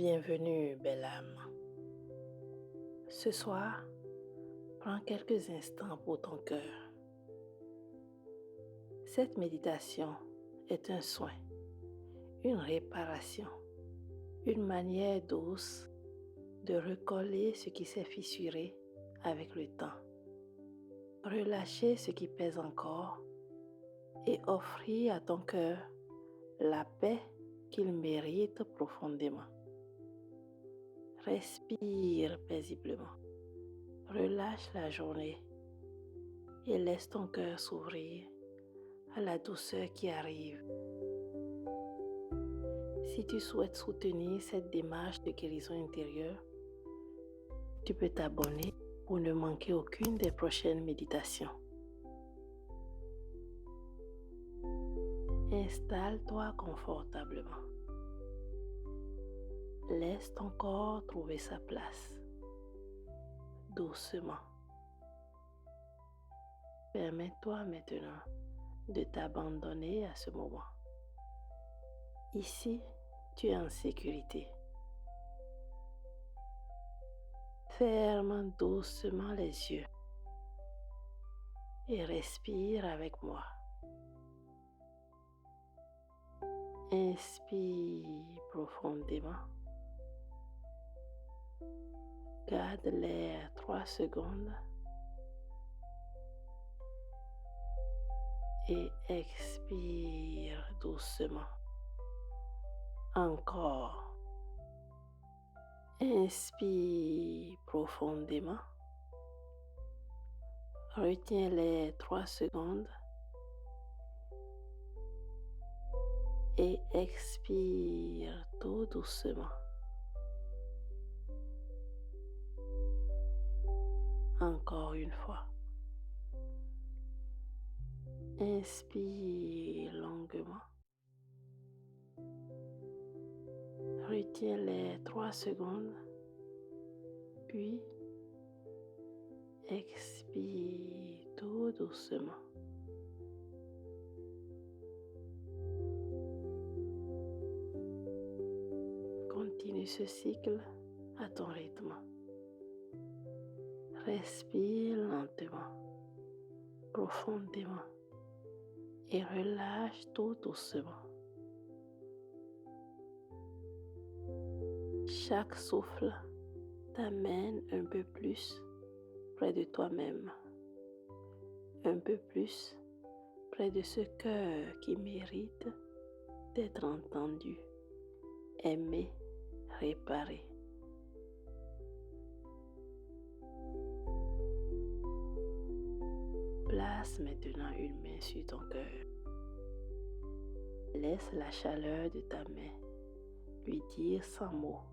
Bienvenue, belle âme. Ce soir, prends quelques instants pour ton cœur. Cette méditation est un soin, une réparation, une manière douce de recoller ce qui s'est fissuré avec le temps, relâcher ce qui pèse encore et offrir à ton cœur la paix qu'il mérite profondément. Respire paisiblement. Relâche la journée et laisse ton cœur s'ouvrir à la douceur qui arrive. Si tu souhaites soutenir cette démarche de guérison intérieure, tu peux t'abonner pour ne manquer aucune des prochaines méditations. Installe-toi confortablement. Laisse ton corps trouver sa place. Doucement. Permets-toi maintenant de t'abandonner à ce moment. Ici, tu es en sécurité. Ferme doucement les yeux et respire avec moi. Inspire profondément. Garde l'air 3 secondes et expire doucement. Encore. Inspire profondément. Retiens l'air 3 secondes et expire tout doucement. Encore une fois. Inspire longuement. Retiens les 3 secondes, puis expire tout doucement. Continue ce cycle à ton rythme. Respire lentement, profondément et relâche tout doucement. Chaque souffle t'amène un peu plus près de toi-même, un peu plus près de ce cœur qui mérite d'être entendu, aimé, réparé. Place maintenant une main sur ton cœur. Laisse la chaleur de ta main lui dire sans mots: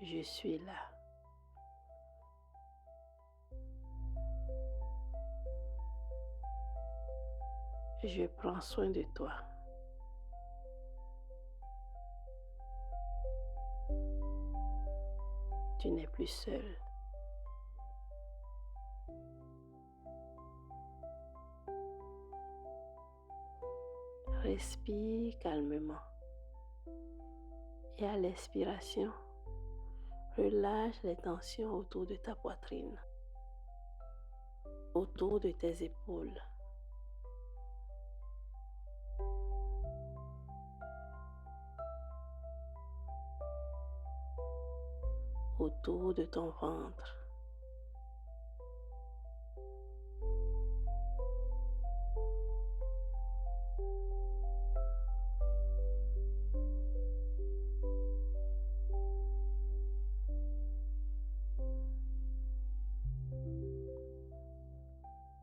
je suis là. Je prends soin de toi. Tu n'es plus seul. Respire calmement. Et à l'expiration, relâche les tensions autour de ta poitrine, autour de tes épaules. Autour de ton ventre.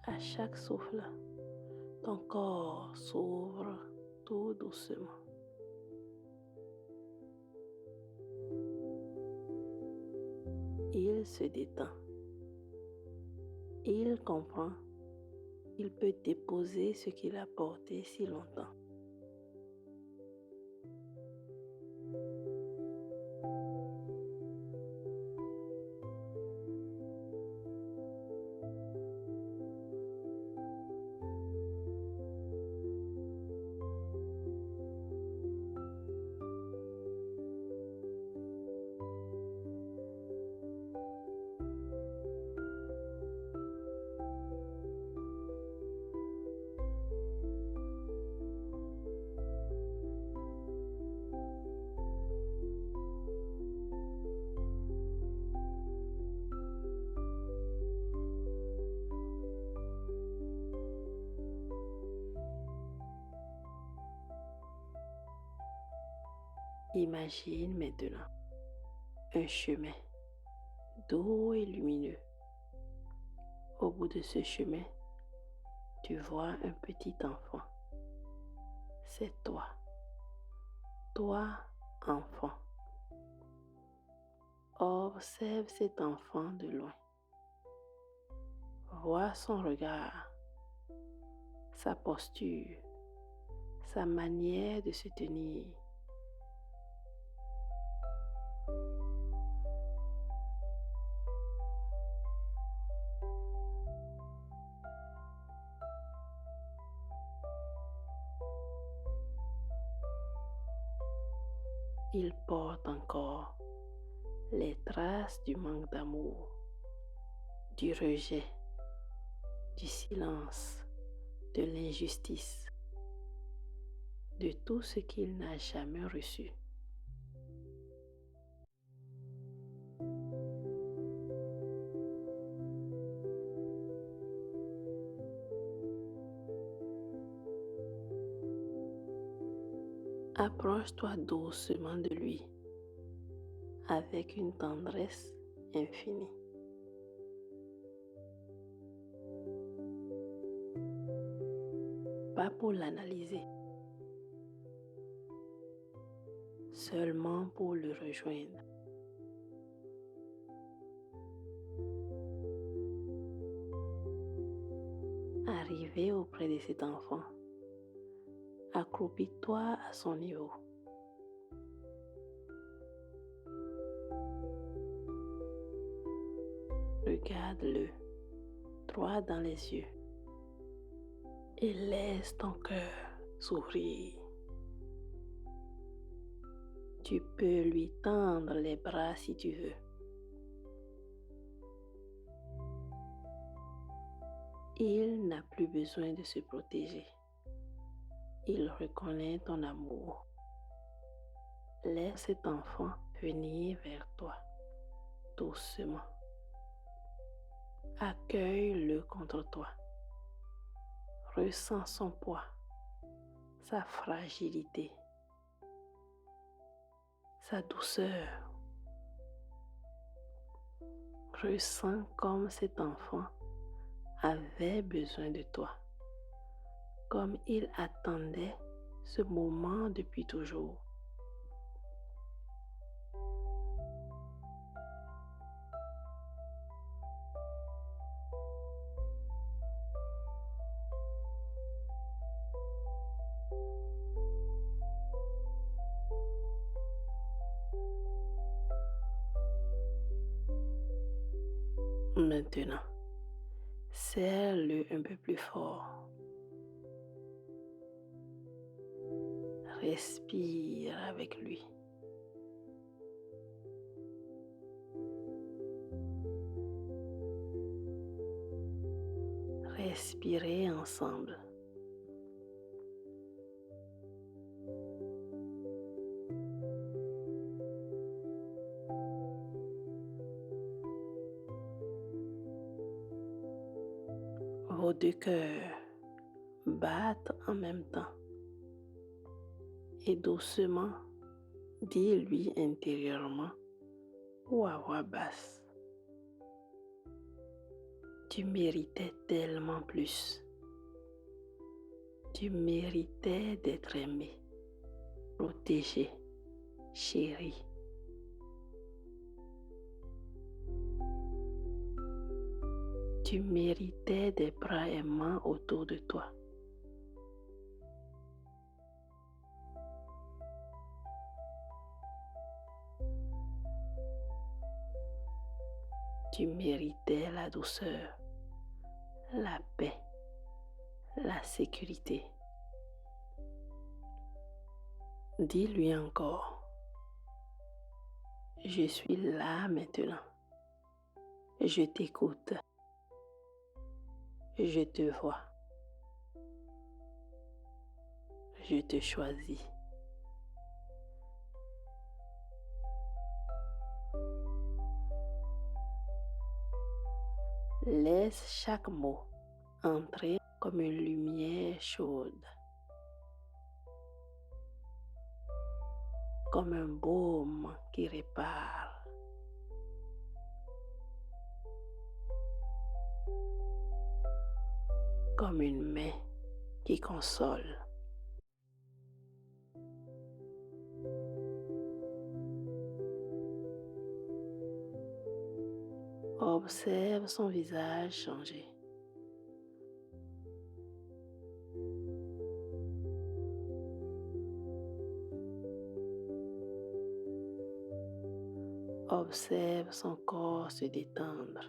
À chaque souffle, ton corps s'ouvre tout doucement. Il se détend. Il comprend. Il peut déposer ce qu'il a porté si longtemps. Imagine maintenant un chemin doux et lumineux. Au bout de ce chemin, tu vois un petit enfant. C'est toi, toi enfant. Observe cet enfant de loin. Vois son regard, sa posture, sa manière de se tenir. Il porte encore les traces du manque d'amour, du rejet, du silence, de l'injustice, de tout ce qu'il n'a jamais reçu. Approche-toi doucement de lui avec une tendresse infinie. Pas pour l'analyser, seulement pour le rejoindre. Arrivé auprès de cet enfant, accroupis-toi à son niveau. Regarde-le droit dans les yeux et laisse ton cœur s'ouvrir. Tu peux lui tendre les bras si tu veux. Il n'a plus besoin de se protéger. Il reconnaît ton amour. Laisse cet enfant venir vers toi, doucement. Accueille-le contre toi. Ressens son poids, sa fragilité, sa douceur. Ressens comme cet enfant avait besoin de toi, comme il attendait ce moment depuis toujours. Maintenant, serre-le un peu plus fort. Respire avec lui. Respirez ensemble. Vos deux cœurs battent en même temps. Et doucement, dis-lui intérieurement ou à voix basse: tu méritais tellement plus. Tu méritais d'être aimé, protégé, chéri. Tu méritais des bras aimants autour de toi. Tu méritais la douceur, la paix, la sécurité. Dis-lui encore: je suis là maintenant. Je t'écoute. Je te vois. Je te choisis. Laisse chaque mot entrer comme une lumière chaude, comme un baume qui répare, comme une main qui console. Observe son visage changer. Observe son corps se détendre.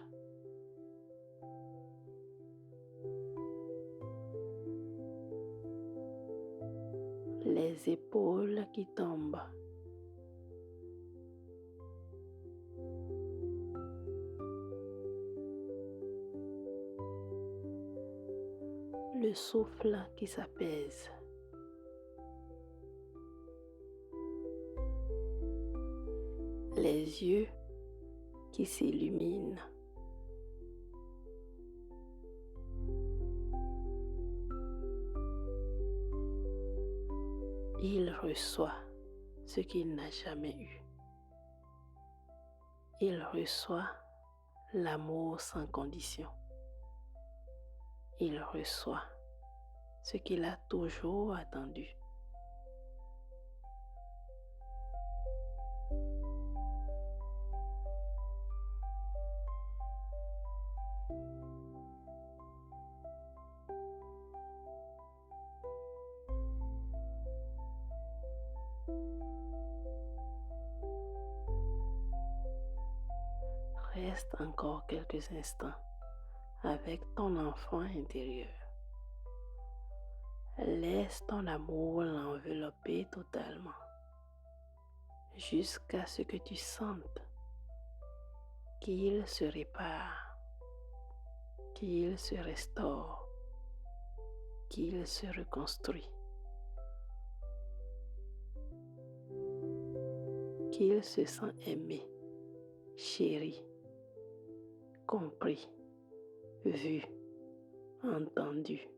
Les épaules qui tombent. Le souffle qui s'apaise. Les yeux qui s'illuminent. Il reçoit ce qu'il n'a jamais eu. Il reçoit l'amour sans condition. Il reçoit ce qu'il a toujours attendu. Reste encore quelques instants avec ton enfant intérieur. Laisse ton amour l'envelopper totalement jusqu'à ce que tu sentes qu'il se répare, qu'il se restaure, qu'il se reconstruit, qu'il se sent aimé, chéri, compris, vu, entendu.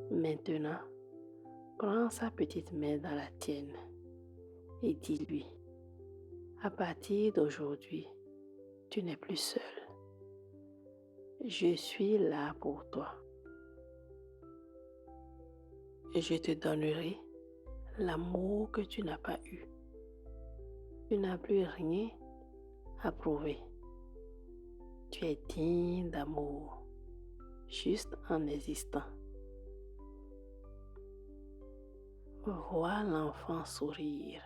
Maintenant, prends sa petite main dans la tienne et dis-lui, à partir d'aujourd'hui, tu n'es plus seul. Je suis là pour toi. Je te donnerai l'amour que tu n'as pas eu. Tu n'as plus rien à prouver. Tu es digne d'amour, juste en existant. Vois l'enfant sourire.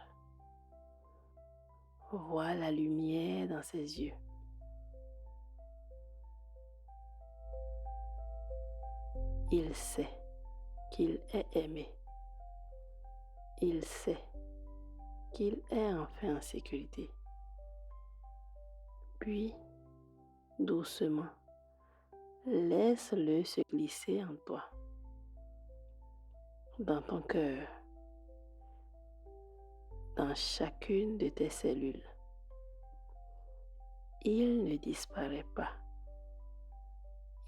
Vois la lumière dans ses yeux. Il sait qu'il est aimé. Il sait qu'il est enfin en sécurité. Puis, doucement, laisse-le se glisser en toi, dans ton cœur, dans chacune de tes cellules. Il ne disparaît pas.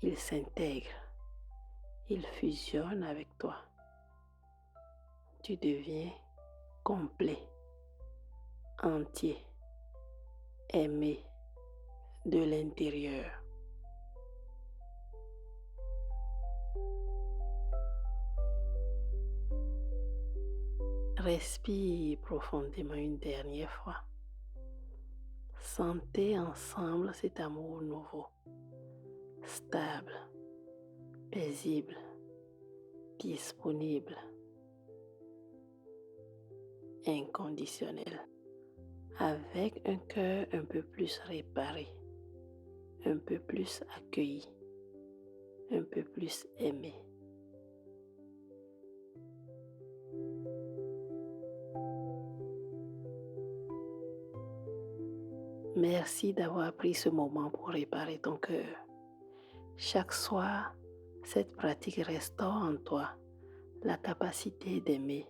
Il s'intègre. Il fusionne avec toi. Tu deviens complet, entier, aimé de l'intérieur. Respire profondément une dernière fois. Sentez ensemble cet amour nouveau, stable, paisible, disponible, inconditionnel, avec un cœur un peu plus réparé, un peu plus accueilli, un peu plus aimé. Merci d'avoir pris ce moment pour réparer ton cœur. Chaque soir, cette pratique restaure en toi la capacité d'aimer,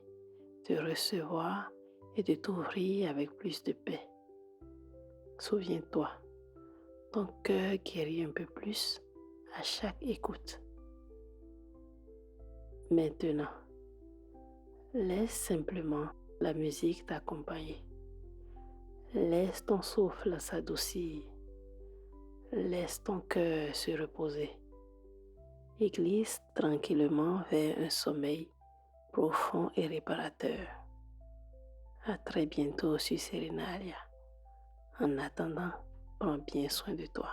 de recevoir et de t'ouvrir avec plus de paix. Souviens-toi, ton cœur guérit un peu plus à chaque écoute. Maintenant, laisse simplement la musique t'accompagner. Laisse ton souffle s'adoucir. Laisse ton cœur se reposer et glisse tranquillement vers un sommeil profond et réparateur. À très bientôt sur Serenalia. En attendant, prends bien soin de toi.